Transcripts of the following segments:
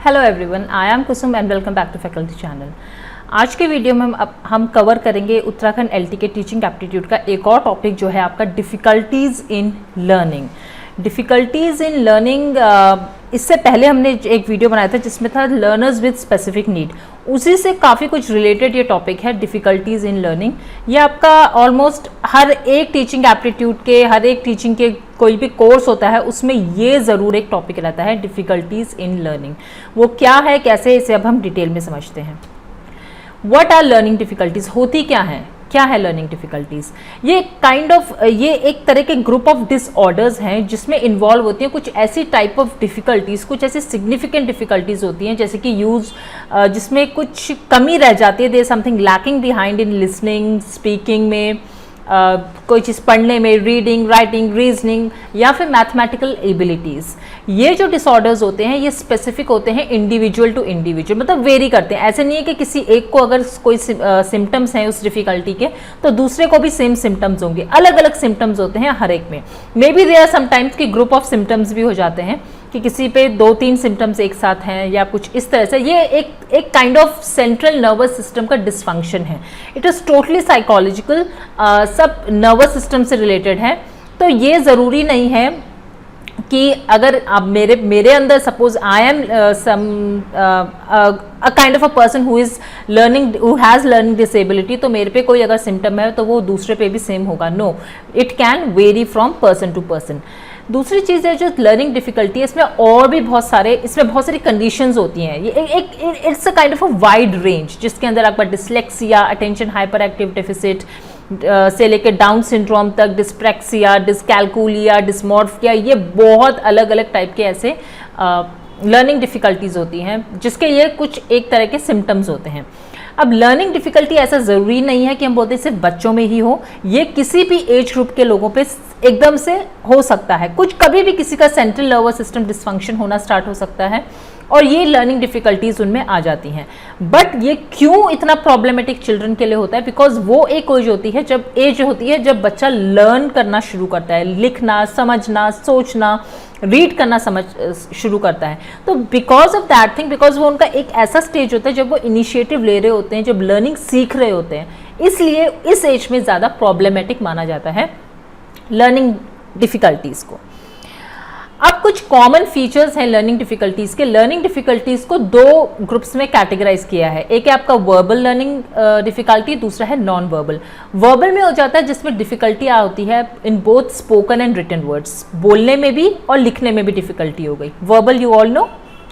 Hello everyone, I am Kusum and welcome back to faculty channel. आज के वीडियो में हम कवर करेंगे उत्तराखंड एलटी के टीचिंग एप्टीट्यूड का एक और टॉपिक जो है आपका difficulties in learning. Difficulties in learning, इससे पहले हमने एक वीडियो बनाया था जिसमें था लर्नर्स विद स्पेसिफिक नीड, उसी से काफ़ी कुछ रिलेटेड ये टॉपिक है डिफ़िकल्टीज़ इन लर्निंग। ये आपका ऑलमोस्ट हर एक टीचिंग एप्टीट्यूड के, हर एक टीचिंग के कोई भी कोर्स होता है उसमें ये ज़रूर एक टॉपिक रहता है डिफ़िकल्टीज़ इन लर्निंग। वो क्या है, कैसे, इसे अब हम डिटेल में समझते हैं। व्हाट आर लर्निंग डिफ़िकल्टीज़, होती क्या है लर्निंग डिफ़िकल्टीज़? ये एक तरह के ग्रुप ऑफ डिसऑर्डर्स हैं जिसमें इन्वॉल्व होती हैं कुछ ऐसी टाइप ऑफ डिफ़िकल्टीज़, कुछ ऐसी सिग्निफिकेंट डिफ़िकल्टीज़ होती हैं जैसे कि जिसमें कुछ कमी रह जाती है, there something lacking behind in listening, speaking में, कोई चीज़ पढ़ने में, रीडिंग, राइटिंग, रीजनिंग या फिर मैथमेटिकल एबिलिटीज़। ये जो डिसऑर्डर्स होते हैं ये स्पेसिफिक होते हैं इंडिविजुअल टू इंडिविजुअल, मतलब वेरी करते हैं। ऐसे नहीं है कि किसी एक को अगर कोई सिम्टम्स हैं उस डिफ़िकल्टी के तो दूसरे को भी सेम सिम्टम्स होंगे, अलग अलग सिम्टम्स होते हैं हर एक में। May be there are sometimes कि ग्रुप ऑफ सिम्टम्स भी हो जाते हैं कि किसी पे 2-3 सिम्टम्स एक साथ हैं या कुछ इस तरह से। ये एक kind of central nervous system का डिसफंक्शन है। इट इज़ टोटली साइकोलॉजिकल, सब नर्वस सिस्टम से रिलेटेड है। तो ये ज़रूरी नहीं है कि अगर आप मेरे अंदर suppose I am a kind of a person who has learning disability, तो मेरे पे कोई अगर सिम्टम है तो वो दूसरे पे भी सेम होगा। No, it can vary from person to person. दूसरी चीज़ है जो लर्निंग डिफ़िकल्टी है, इसमें बहुत सारी कंडीशंस होती हैं। ये it's a kind of a wide range जिसके अंदर आपका dyslexia, attention hyper active deficit से लेकर डाउन सिंड्रोम तक, डिस्प्रैक्सिया, डिसकैलकुलिया, डिसमॉर्फिया, ये बहुत अलग अलग टाइप के ऐसे लर्निंग डिफ़िकल्टीज़ होती हैं जिसके ये कुछ एक तरह के सिम्टम्स होते हैं। अब लर्निंग डिफ़िकल्टी ऐसा ज़रूरी नहीं है कि हम बोलते हैं सिर्फ बच्चों में ही हो, ये किसी भी एज ग्रुप के लोगों पे एकदम से हो सकता है। कभी भी किसी का सेंट्रल नर्वस सिस्टम डिसफंक्शन होना स्टार्ट हो सकता है और ये लर्निंग डिफ़िकल्टीज़ उनमें आ जाती हैं। बट ये क्यों इतना प्रॉब्लमेटिक चिल्ड्रन के लिए होता है? बिकॉज वो एक एज होती है जब बच्चा लर्न करना शुरू करता है, लिखना, समझना, सोचना, रीड करना शुरू करता है। तो because of that thing, because वो उनका एक ऐसा स्टेज होता है जब वो इनिशिएटिव ले रहे होते हैं, जब लर्निंग सीख रहे होते हैं, इसलिए इस एज में ज़्यादा प्रॉब्लमेटिक माना जाता है लर्निंग डिफ़िकल्टीज़ को। अब कुछ कॉमन फीचर्स हैं लर्निंग डिफ़िकल्टीज़ के। लर्निंग डिफ़िकल्टीज़ को 2 ग्रुप्स में कैटेगराइज किया है। एक है आपका वर्बल लर्निंग डिफ़िकल्टी, दूसरा है नॉन वर्बल। वर्बल में हो जाता है जिसमें डिफ़िकल्टी होती है in both spoken and written words, बोलने में भी और लिखने में भी डिफ़िकल्टी हो गई। Verbal, you all know,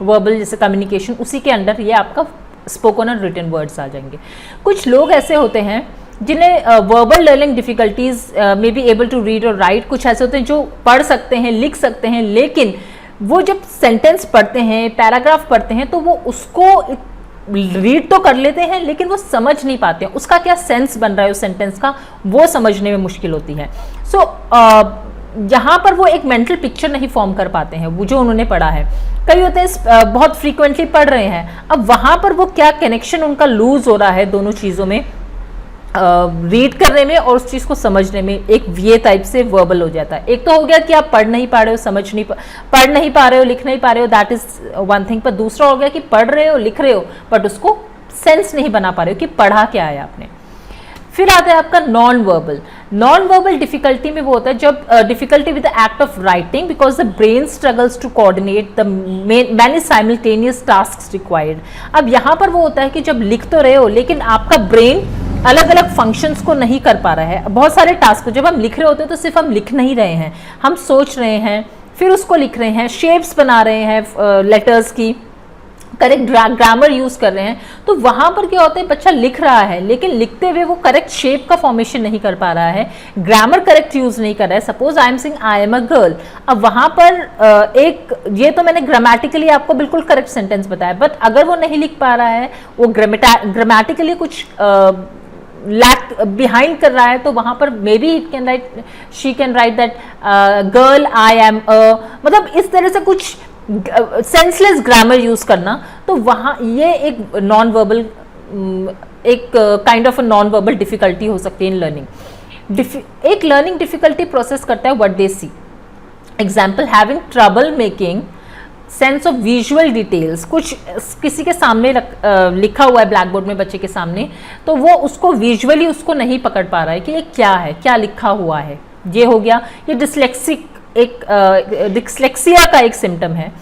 verbal जैसे कम्युनिकेशन, उसी के अंडर ये आपका स्पोकन और रिटन वर्ड्स आ जाएंगे। कुछ लोग ऐसे होते हैं जिन्हें वर्बल लर्निंग डिफ़िकल्टीज़ में बी एबल टू रीड और राइट। कुछ ऐसे होते हैं जो पढ़ सकते हैं, लिख सकते हैं, लेकिन वो जब सेंटेंस पढ़ते हैं, पैराग्राफ पढ़ते हैं, तो वो उसको रीड तो कर लेते हैं लेकिन वो समझ नहीं पाते हैं, उसका क्या सेंस बन रहा है उस सेंटेंस का, वो समझने में मुश्किल होती है। सो यहाँ पर वो एक मेंटल पिक्चर नहीं फॉर्म कर पाते हैं वो जो उन्होंने पढ़ा है। कई होते हैं बहुत फ्रीक्वेंटली पढ़ रहे हैं, अब वहाँ पर वो क्या कनेक्शन उनका लूज हो रहा है दोनों चीज़ों में, रीड करने में और उस चीज़ को समझने में, एक ये टाइप से वर्बल हो जाता है। एक तो हो गया कि आप पढ़ नहीं पा रहे हो, पढ़ नहीं पा रहे हो, लिख नहीं पा रहे हो, दैट इज़ वन थिंग। पर दूसरा हो गया कि पढ़ रहे हो, लिख रहे हो, बट उसको सेंस नहीं बना पा रहे हो कि पढ़ा क्या है आपने। फिर आता है आपका non verbal. Non verbal difficulty में वो होता है जब difficulty with the act of writing because the brain struggles to coordinate the many simultaneous tasks required. अब यहाँ पर वो होता है कि जब लिख तो रहे हो लेकिन आपका ब्रेन अलग अलग फंक्शंस को नहीं कर पा रहा है। बहुत सारे टास्क, जब हम लिख रहे होते हैं तो सिर्फ हम लिख नहीं रहे हैं, हम सोच रहे हैं, फिर उसको लिख रहे हैं, शेप्स बना रहे हैं लेटर्स की, करेक्ट ग्रामर यूज़ कर रहे हैं। तो वहाँ पर क्या होता है, बच्चा लिख रहा है लेकिन लिखते हुए वो करेक्ट शेप का फॉर्मेशन नहीं कर पा रहा है, ग्रामर करेक्ट यूज़ नहीं कर रहा है। Suppose I am saying I am a girl, अब वहाँ पर ये तो मैंने ग्रामेटिकली आपको बिल्कुल करेक्ट सेंटेंस बताया, बट अगर वो नहीं लिख पा रहा है, वो ग्रामेटिकली कुछ लैक बिहाइंड कर रहा है, तो वहाँ पर may be she can write that girl I am मतलब इस तरह से कुछ सेंसलेस ग्रामर यूज करना। तो वहाँ ये एक नॉन वर्बल, एक kind of a non verbal difficulty हो सकती है इन लर्निंग। एक लर्निंग डिफिकल्टी प्रोसेस करता है what they see. Example, having trouble making sense of visual details, कुछ किसी के सामने लिखा हुआ है ब्लैक बोर्ड में बच्चे के सामने, तो वो उसको विजुअली उसको नहीं पकड़ पा रहा है कि ये क्या है, क्या लिखा हुआ है। ये हो गया, ये डिस्लेक्सिया का एक सिम्टम है।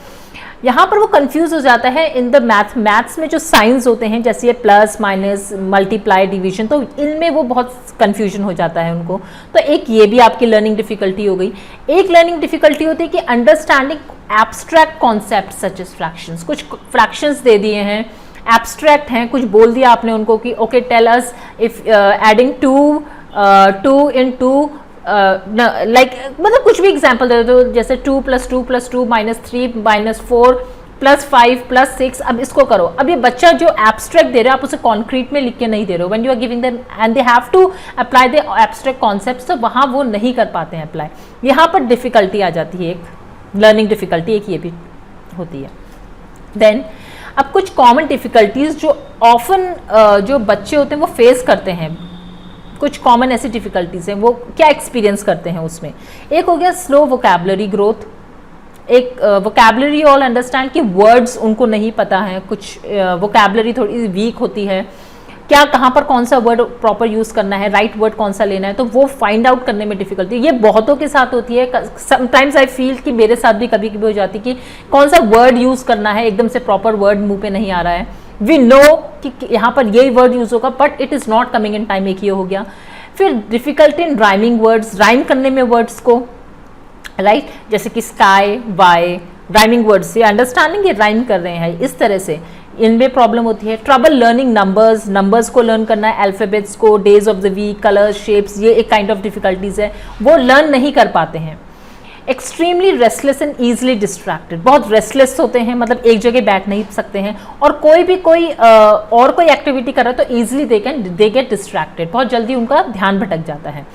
यहाँ पर वो कंफ्यूज हो जाता है इन द मैथ्स में जो साइंस होते हैं, जैसे ये प्लस माइनस मल्टीप्लाई डिवीजन, तो इनमें वो बहुत कंफ्यूजन हो जाता है उनको। तो एक ये भी आपकी लर्निंग डिफिकल्टी हो गई। एक लर्निंग डिफिकल्टी होती है कि understanding abstract concept such as fractions. कुछ फ्रैक्शंस दे दिए हैं, एब्स्ट्रैक्ट हैं, कुछ बोल दिया आपने उनको कि okay tell us if adding 2 into like मतलब कुछ भी एग्जाम्पल दे दो, जैसे 2 + 2 + 2 -3 -4 +5 +6, अब इसको करो। अब ये बच्चा जो एब्स्ट्रैक्ट दे रहे हो आप उसे कॉन्क्रीट में लिख के नहीं दे रहे हो। When you are giving them and they have to apply the abstract concepts, तो वहाँ वो नहीं कर पाते हैं अप्लाई। यहाँ पर डिफिकल्टी आ जाती है, एक लर्निंग डिफिकल्टी एक ये भी होती है। देन अब कुछ कॉमन डिफिकल्टीज जो ऑफन जो बच्चे होते हैं वो फेस करते हैं, कुछ कॉमन ऐसी डिफिकल्टीज हैं, वो क्या एक्सपीरियंस करते हैं उसमें। एक हो गया स्लो वोकैबुलरी ग्रोथ। एक वोकैबुलरी ऑल अंडरस्टैंड कि वर्ड्स उनको नहीं पता है, कुछ वोकैबुलरी थोड़ी वीक होती है, क्या कहाँ पर कौन सा वर्ड प्रॉपर यूज करना है, राइट वर्ड कौन सा लेना है, तो वो फाइंड आउट करने में डिफिकल्टी। ये बहुतों के साथ होती है। समटाइम्स आई फील कि मेरे साथ भी कभी कभी हो जाती कि कौन सा वर्ड यूज करना है, एकदम से प्रॉपर वर्ड मुंह पे नहीं आ रहा है। वी नो कि यहाँ पर यही वर्ड यूज होगा but it is not coming in time, एक ये हो गया। फिर difficulty in rhyming words, rhyme करने में वर्ड्स को, राइट जैसे कि स्काई वाई, राइमिंग वर्ड्स से अंडरस्टैंडिंग ये राइम कर रहे हैं, इस तरह से इनमें प्रॉब्लम होती है। ट्रबल लर्निंग नंबर्स, नंबर्स को लर्न करना है, अल्फाबेट्स को, days of the week, colours, shapes, ये एक काइंड ऑफ डिफिकल्टीज है, वो लर्न नहीं कर पाते हैं। Extremely restless and easily distracted, बहुत रेस्टलेस होते हैं, मतलब एक जगह बैठ नहीं सकते हैं, और कोई और कोई एक्टिविटी कर रहा है तो ईजिली दे गेट डिस्ट्रैक्टेड, बहुत जल्दी उनका ध्यान भटक जाता है।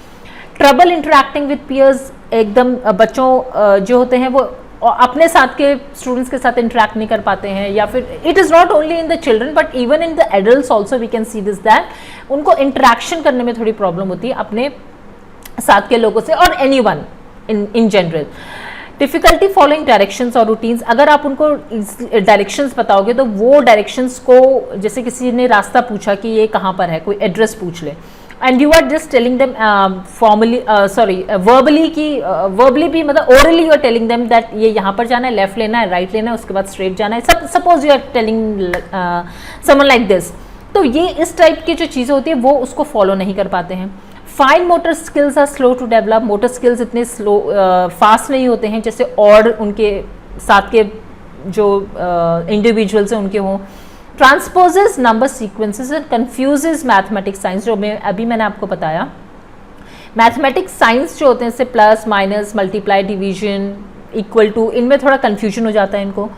ट्रबल इंटरेक्टिंग विद पीयर्स, एकदम बच्चों जो होते हैं वो अपने साथ के स्टूडेंट्स के साथ इंटरेक्ट नहीं कर पाते हैं, या फिर it is not only in the children but even in the adults also we can see this that उनको इंटरेक्शन करने में थोड़ी प्रॉब्लम होती है अपने साथ के लोगों से और any one in general. Difficulty following directions और रूटीन्स, अगर आप उनको डायरेक्शंस बताओगे तो वो डायरेक्शंस को, जैसे किसी ने रास्ता पूछा कि ये कहाँ पर है, कोई एड्रेस पूछ ले, and you are just telling them formally verbally भी, मतलब orally you are telling them that ये यहाँ पर जाना है, लेफ्ट लेना है, राइट लेना है, उसके बाद स्ट्रेट जाना है, suppose you are telling someone like this, तो ये इस टाइप की जो चीज़ें होती है वो उसको फॉलो नहीं कर पाते हैं। Fine motor skills are slow to develop, motor skills इतने स्लो फास्ट नहीं होते हैं जैसे और उनके साथ के जो इंडिविजुअल्स हैं उनके हों। Transposes number sequences and confuses mathematics science, जो मैंने आपको बताया। मैथमेटिक्स साइंस जो होते हैं जैसे plus minus multiply division equal to, इनमें थोड़ा कंफ्यूजन हो जाता है इनको।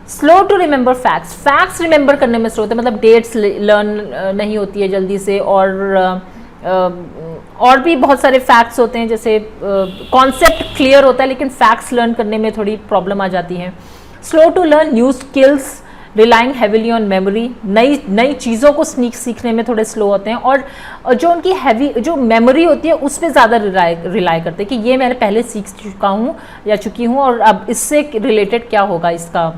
Slow to remember facts, facts remember करने में स्लो होते हैं, मतलब डेट्स लर्न नहीं होती है जल्दी से, और भी बहुत सारे फैक्ट्स होते हैं, जैसे कॉन्सेप्ट क्लियर होता है लेकिन फैक्ट्स लर्न करने में थोड़ी प्रॉब्लम आ जाती है। Slow to learn new skills, relying heavily on memory, नई चीज़ों को सीखने में थोड़े स्लो होते हैं, और जो उनकी जो मेमोरी होती है उस पर ज़्यादा रिलाई करते हैं कि ये मैंने पहले सीख चुका हूँ या चुकी हूँ, और अब इससे रिलेटेड क्या होगा इसका,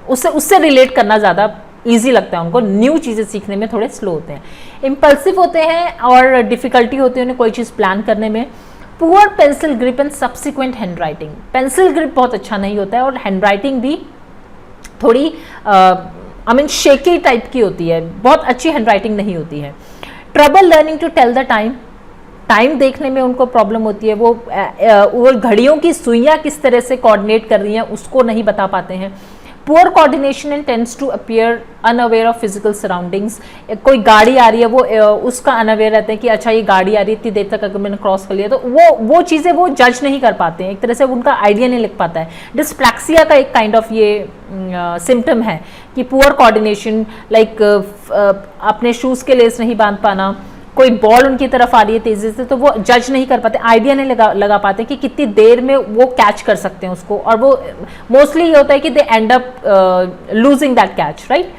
उससे रिलेट करना ज़्यादा ईजी लगता है उनको, न्यू चीज़ें सीखने में थोड़े स्लो होते हैं। इम्पल्सिव होते हैं और डिफ़िकल्टी होती है उन्हें कोई चीज़ प्लान करने में। Poor pencil grip and subsequent hand writing, pencil grip बहुत अच्छा नहीं होता है और हैंड राइटिंग भी थोड़ी शेकी टाइप की होती है, बहुत अच्छी हैंड राइटिंग नहीं होती है। Trouble learning to tell the time देखने में उनको प्रॉब्लम होती है, वो घड़ियों की सुइयाँ किस तरह से कोऑर्डिनेट कर रही हैं उसको नहीं बता पाते हैं। Poor coordination and tends to appear unaware of physical surroundings, कोई गाड़ी आ रही है वो उसका अनअवेयर रहते हैं कि अच्छा ये गाड़ी आ रही है, इतनी देर तक अगर मैंने क्रॉस कर लिया, तो वो चीज़ें वो जज नहीं कर पाते हैं, एक तरह से उनका आइडिया नहीं लिख पाता है। डिस्प्लेक्सिया का एक काइंड ऑफ ये सिम्टम है कि पुअर कोऑर्डिनेशन, लाइक अपने शूज़ के लेस नहीं बांध पाना, कोई बॉल उनकी तरफ आ रही है तेजी से तो वो जज नहीं कर पाते, आइडिया नहीं लगा पाते कि कितनी देर में वो कैच कर सकते हैं उसको, और वो मोस्टली ये होता है कि they end up losing that catch, right.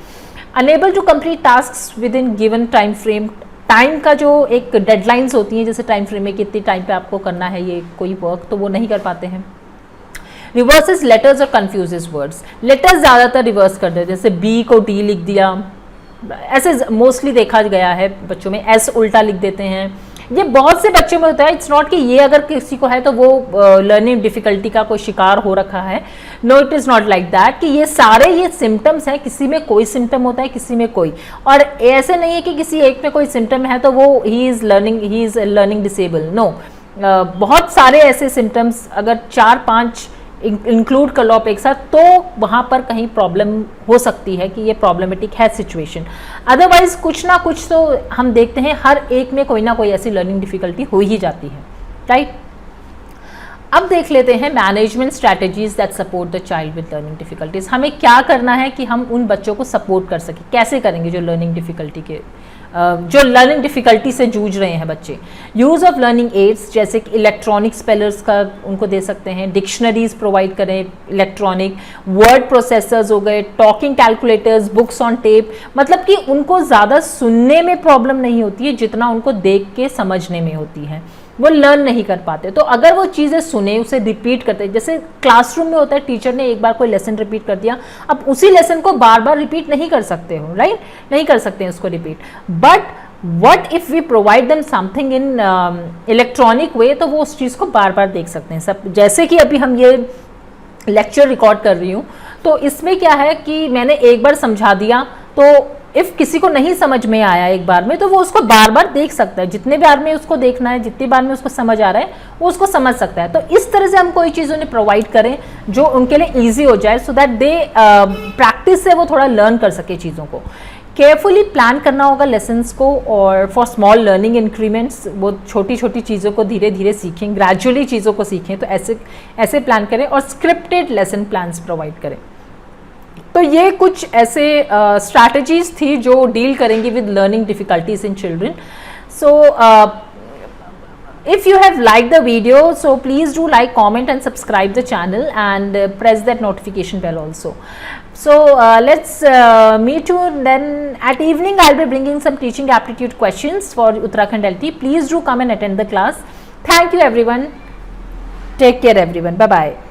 Unable to complete tasks within given time frame, time का जो एक डेडलाइंस होती हैं जैसे टाइम फ्रेम में कितनी टाइम पे आपको करना है ये कोई वर्क, तो वो नहीं कर पाते हैं। रिवर्सेस लेटर्स और कंफ्यूजेस वर्ड्स। लेटर्स ज़्यादातर रिवर्स कर देते हैं, जैसे बी को डी लिख दिया, ऐसे मोस्टली देखा गया है बच्चों में। एस उल्टा लिख देते हैं, ये बहुत से बच्चों में होता है। इट्स नॉट कि ये अगर किसी को है तो वो लर्निंग डिफिकल्टी का कोई शिकार हो रखा है। No, it is not like that कि ये सारे ये सिम्टम्स हैं, किसी में कोई सिम्टम होता है, किसी में कोई। और ऐसे नहीं है कि किसी एक में कोई सिम्टम है तो वो ही इज़ लर्निंग डिसेबल। नो, बहुत सारे ऐसे सिम्टम्स अगर 4-5 इंक्लूड कर लो आप एक साथ, तो वहाँ पर कहीं प्रॉब्लम हो सकती है कि ये प्रॉब्लमेटिक है सिचुएशन। अदरवाइज कुछ ना कुछ तो हम देखते हैं हर एक में कोई ना कोई ऐसी लर्निंग डिफिकल्टी हो ही जाती है, राइट। अब देख लेते हैं management strategies that support the child with learning difficulties. हमें क्या करना है कि हम उन बच्चों को सपोर्ट कर सकें, कैसे करेंगे जो लर्निंग डिफिकल्टी से जूझ रहे हैं बच्चे। यूज़ ऑफ लर्निंग एड्स, जैसे कि इलेक्ट्रॉनिक स्पेलर्स का उनको दे सकते हैं, डिक्शनरीज प्रोवाइड करें, इलेक्ट्रॉनिक वर्ड प्रोसेसर्स हो गए, talking calculators, books on tape. मतलब कि उनको ज़्यादा सुनने में प्रॉब्लम नहीं होती है जितना उनको देख के समझने में होती है, वो लर्न नहीं कर पाते। तो अगर वो चीज़ें सुने, उसे रिपीट करते, जैसे क्लासरूम में होता है, टीचर ने एक बार कोई लेसन रिपीट कर दिया, अब उसी लेसन को बार बार रिपीट नहीं कर सकते हो, राइट, नहीं कर सकते हैं उसको repeat. But what if we provide them something in electronic way, तो वो उस चीज़ को बार बार देख सकते हैं। सब जैसे कि अभी हम ये लेक्चर रिकॉर्ड कर रही हूँ, तो इसमें क्या है कि मैंने एक बार समझा दिया, तो इफ़ किसी को नहीं समझ में आया एक बार में, तो वो उसको बार बार देख सकता है। जितने बार में उसको देखना है, जितनी बार में उसको समझ आ रहा है, वो उसको समझ सकता है। तो इस तरह से हम कोई चीज़ उन्हें प्रोवाइड करें जो उनके लिए ईजी हो जाए, सो दैट दे प्रैक्टिस से वो थोड़ा लर्न कर सके चीज़ों को। केयरफुली प्लान करना होगा लेसन्स को, और फॉर स्मॉल लर्निंग इंक्रीमेंट्स, वो छोटी छोटी चीज़ों को धीरे धीरे सीखें, ग्रेजुअली चीज़ों को सीखें, तो ऐसे प्लान करें। और स्क्रिप्टेड लेसन प्लान्स प्रोवाइड करें। तो ये कुछ ऐसे स्ट्रैटेजीज थी जो डील करेंगी with learning difficulties in children. So if you have liked the video, so please do like, comment and subscribe the channel, and press that notification bell also. So let's meet you then at evening. I'll be bringing some teaching aptitude questions for Uttarakhand LT. Please do come and attend the class. Thank you everyone. Take care everyone. Bye bye.